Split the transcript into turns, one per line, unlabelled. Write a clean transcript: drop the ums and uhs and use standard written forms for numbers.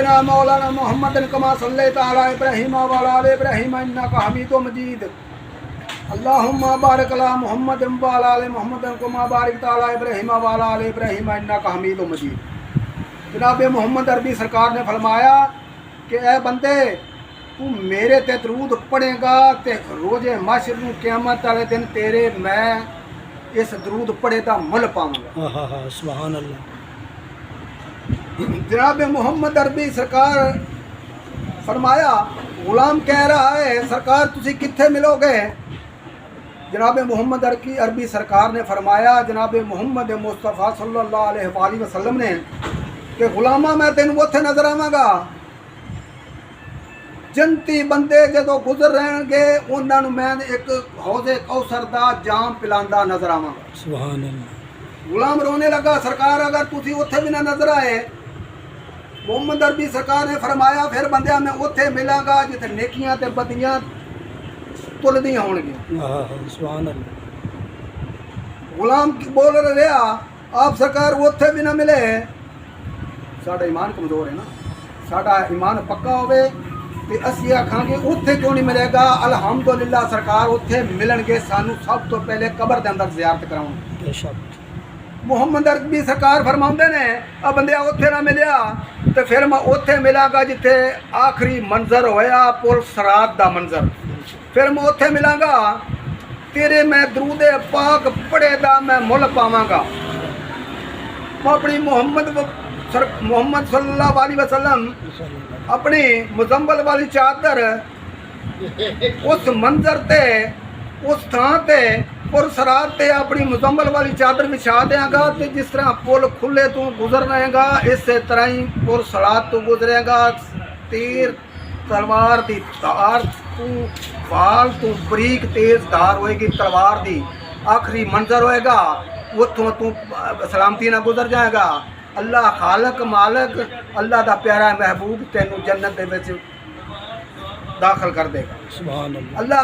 سیدنا مولانا محمد کما صلیت علی ابراہیم وعلی آل ابراہیم انک حمید مجید اللہم بارک علی محمد وعلی آل محمد کما بارکت علی ابراہیم وعلی آل ابراہیم انک حمید مجید۔ جناب محمد عربی سرکار نے فرمایا کہ اے بندے تو میرے تے درود پڑھے گا تے روز محشر نو قیامت والے دن تیرے میں اس درود پڑھے دا مل پاؤں گا۔
سبحان اللہ۔
جناب محمد عربی سرکار فرمایا، غلام کہہ رہا ہے سرکار تسی کتھے ملو گے؟ جناب محمد عربی سرکار نے فرمایا جناب محمد مصطفیٰ صلی اللہ علیہ وآلہ وسلم نے کہ غلامہ میں تینوں اوتھے نظر آواں گا جنتی بندے جدو گزر رہن گے انہاں نوں میں ایک حوض کوثر دا جام پلاندا نظر آواں گا۔
سبحان اللہ۔
غلام رونے لگا سرکار اگر تسی اوتھے بھی نہ نظر آئے، محمد عربی سرکار نے فرمایا پھر بندیاں میں اوتھے ملاں گا جتے نیکیاں تے بدیاں تلدیاں ہون گیاں۔
سبحان اللہ۔
غلام بول رہا آپ سرکار اوتھے بھی نہ ملے، ساڈا ایمان کمزور ہے نا، ساڈا ایمان پکا ہوئے تے اسی آکھاں گے اوتھے کیوں نہیں ملے گا؟ الحمدللہ سرکار اوتھے ملن گے، سانو سب تو پہلے قبر دے اندر زیارت کراؤں۔
بے شک۔
محمد عربی سرکار فرماؤندے نے ا بندیا اوتھے نہ ملیا تے پھر میں اوتھے ملاں گا جتھے آخری منظر ہویا پل صراط دا منظر، پھر میں اوتھے ملاں گا تیرے میں درود پاک پڑھے دا میں مل پاواں گا۔ میں اپنی محمد صلی اللہ علیہ وسلم اپنی مزمل والی چادر اس منظر تے اس تھان تے پر صراط تے اپنی مزمل والی چادر بچھا دیاں گا تے جس طرح پل کھلے تو گزر رہے گا اسی طرح ہی پر صراط تو گزرے گا، تیر تلوار دی دھار تو وال تو بریک تیز دھار ہوئے گی تلوار دی، آخری منظر ہوئے گا اتوں تو سلامتی نہ گزر جائے گا۔ اللہ خالق مالک اللہ دا پیارا محبوب تینوں جنت دے وچ داخل کر دے گا۔
سبحان اللہ۔
اللہ